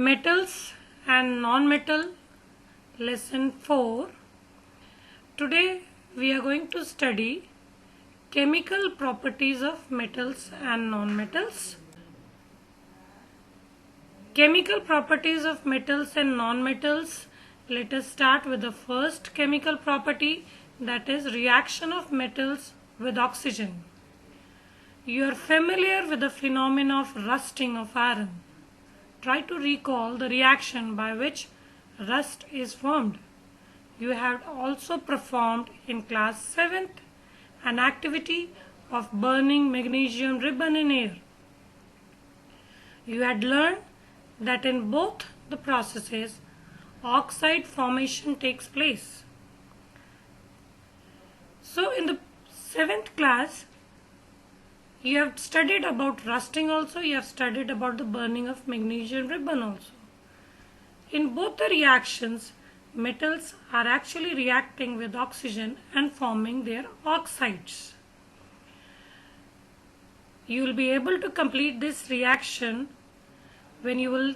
Metals and non-metal, lesson 4. Today we are going to study chemical properties of metals and non-metals. Chemical properties of metals and non-metals. Let us start with the first chemical property, that is reaction of metals with oxygen. You are familiar with the phenomenon of rusting of iron. Try to recall the reaction by which rust is formed. You have also performed in class 7th an activity of burning magnesium ribbon in air. You had learned that in both the processes oxide formation takes place. So in the 7th class you have studied about rusting also, you have studied about the burning of magnesium ribbon also. In both the reactions, metals are actually reacting with oxygen and forming their oxides. You will be able to complete this reaction when you will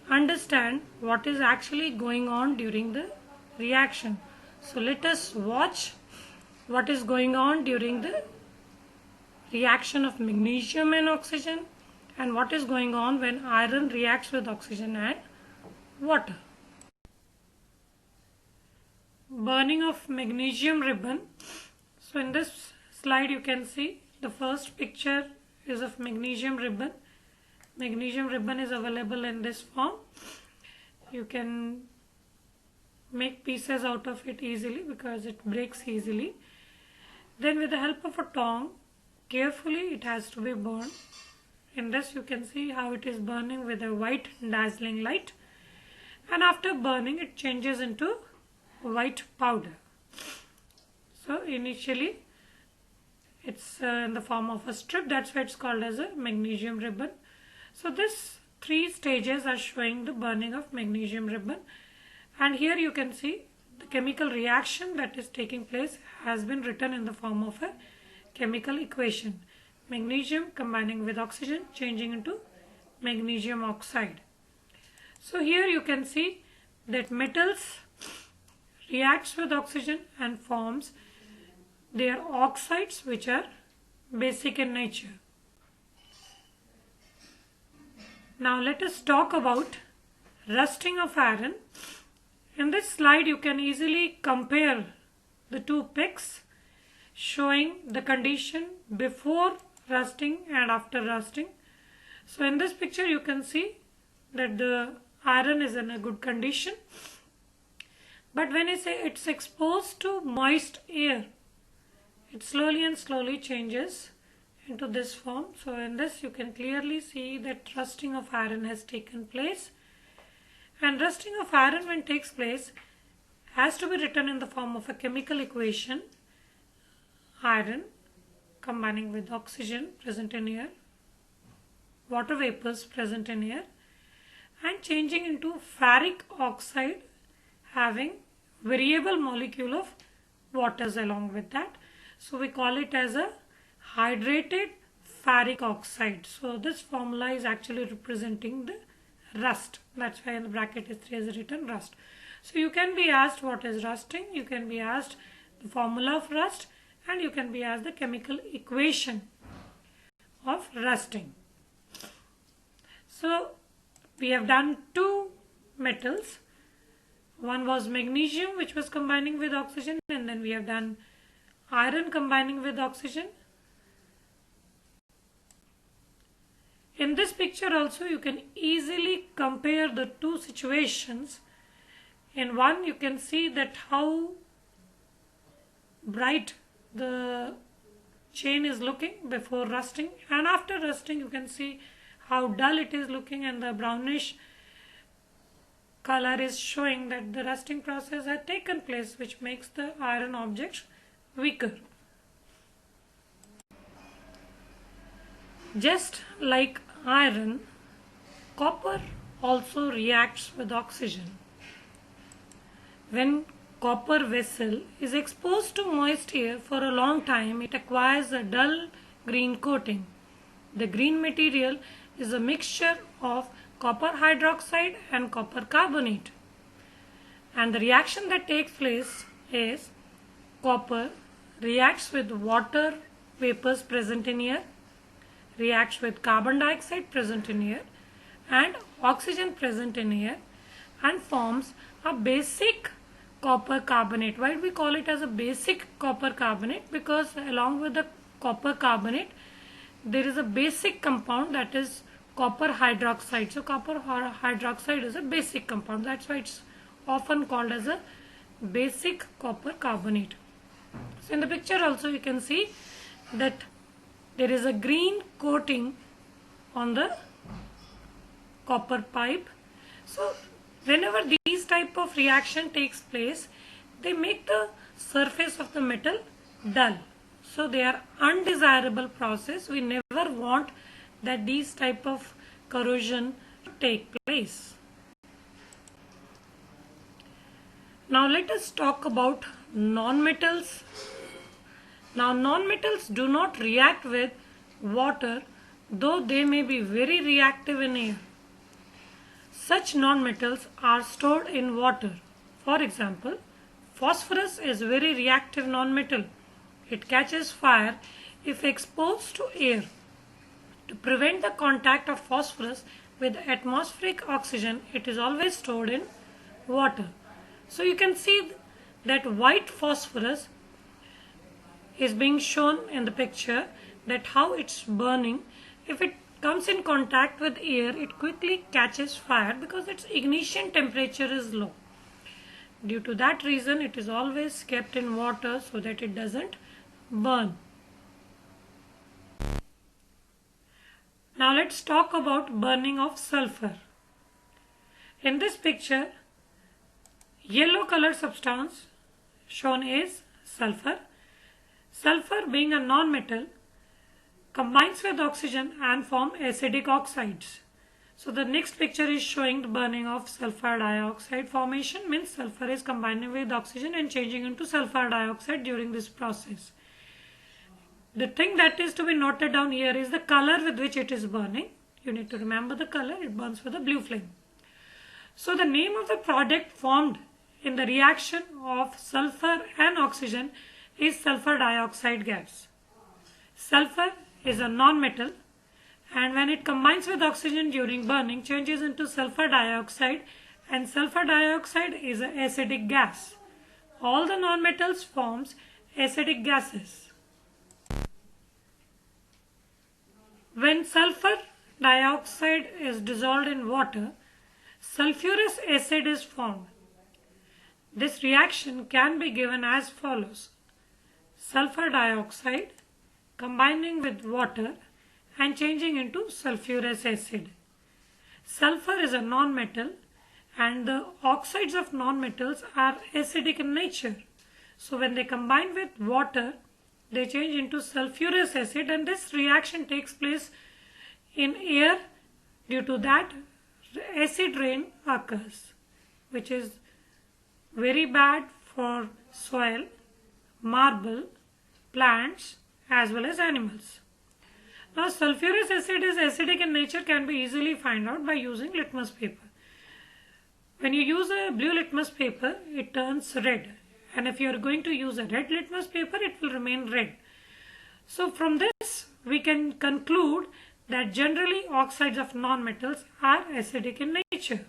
understand what is actually going on during the reaction. So let us watch what is going on during the reaction of magnesium and oxygen and what is going on when iron reacts with oxygen and water. Burning of magnesium ribbon. So in this slide you can see the first picture is of magnesium ribbon. Magnesium ribbon is available in this form. You can make pieces out of it easily because it breaks easily. Then with the help of a tong, carefully it has to be burned. In this you can see how it is burning with a white dazzling light, and after burning it changes into white powder. So initially it's in the form of a strip, that's why it's called as a magnesium ribbon. So this 3 stages are showing the burning of magnesium ribbon, and here you can see the chemical reaction that is taking place has been written in the form of a chemical equation. Magnesium combining with oxygen changing into magnesium oxide. So here you can see that metals reacts with oxygen and forms their oxides which are basic in nature. Now let us talk about rusting of iron. In this slide you can easily compare the 2 pics showing the condition before rusting and after rusting. So in this picture you can see that the iron is in a good condition, but when I say it's exposed to moist air, it slowly and slowly changes into this form. So in this you can clearly see that rusting of iron has taken place, and rusting of iron when takes place has to be written in the form of a chemical equation. Iron combining with oxygen present in air, water vapors present in air, and changing into ferric oxide having variable molecule of waters along with that. So we call it as a hydrated ferric oxide. So this formula is actually representing the rust. That's why in the bracket is 3 is written rust. So you can be asked what is rusting, you can be asked the formula of rust, and you can be asked the chemical equation of rusting. So we have done 2 metals. One was magnesium which was combining with oxygen, and then we have done iron combining with oxygen. In this picture also you can easily compare the 2 situations. In one you can see that how bright the chain is looking before rusting, and after rusting you can see how dull it is looking, and the brownish color is showing that the rusting process had taken place, which makes the iron object weaker. Just like iron, copper also reacts with oxygen. When copper vessel is exposed to moist air for a long time, it acquires a dull green coating. The green material is a mixture of copper hydroxide and copper carbonate. And the reaction that takes place is copper reacts with water vapors present in air, reacts with carbon dioxide present in air and oxygen present in air and forms a basic copper carbonate. Why do we call it as a basic copper carbonate? Because along with the copper carbonate there is a basic compound, that is copper hydroxide. So copper hydroxide is a basic compound. That's why it's often called as a basic copper carbonate. So in the picture also you can see that there is a green coating on the copper pipe. So whenever these type of reaction takes place, they make the surface of the metal dull. So they are undesirable process. We never want that these type of corrosion take place. Now let us talk about nonmetals. Now nonmetals do not react with water, though they may be very reactive in air. Such nonmetals are stored in water. For example, phosphorus is very reactive nonmetal. It catches fire if exposed to air. To prevent the contact of phosphorus with atmospheric oxygen, it is always stored in water. So you can see that white phosphorus is being shown in the picture, that how it's burning. If it comes in contact with air, it quickly catches fire because its ignition temperature is low. Due to that reason, it is always kept in water so that it doesn't burn. Now let's talk about burning of sulfur. In this picture, yellow color substance shown is sulfur. Sulfur, being a non-metal, combines with oxygen and form acidic oxides. So the next picture is showing the burning of sulfur dioxide formation, means sulfur is combining with oxygen and changing into sulfur dioxide during this process. The thing that is to be noted down here is the color with which it is burning. You need to remember the color. It burns with a blue flame. So the name of the product formed in the reaction of sulfur and oxygen is sulfur dioxide gas. Sulfur is a non-metal, and when it combines with oxygen during burning, changes into sulfur dioxide, and sulfur dioxide is an acidic gas. All the non-metals forms acidic gases. When sulfur dioxide is dissolved in water, sulfurous acid is formed. This reaction can be given as follows: sulfur dioxide combining with water and changing into sulfurous acid. Sulfur is a non-metal and the oxides of non-metals are acidic in nature. So when they combine with water, they change into sulfurous acid, and this reaction takes place in air. Due to that, acid rain occurs, which is very bad for soil, marble, plants as well as animals. Now sulfurous acid is acidic in nature, can be easily found out by using litmus paper. When you use a blue litmus paper, it turns red, and if you are going to use a red litmus paper, it will remain red. So from this we can conclude that generally oxides of non-metals are acidic in nature.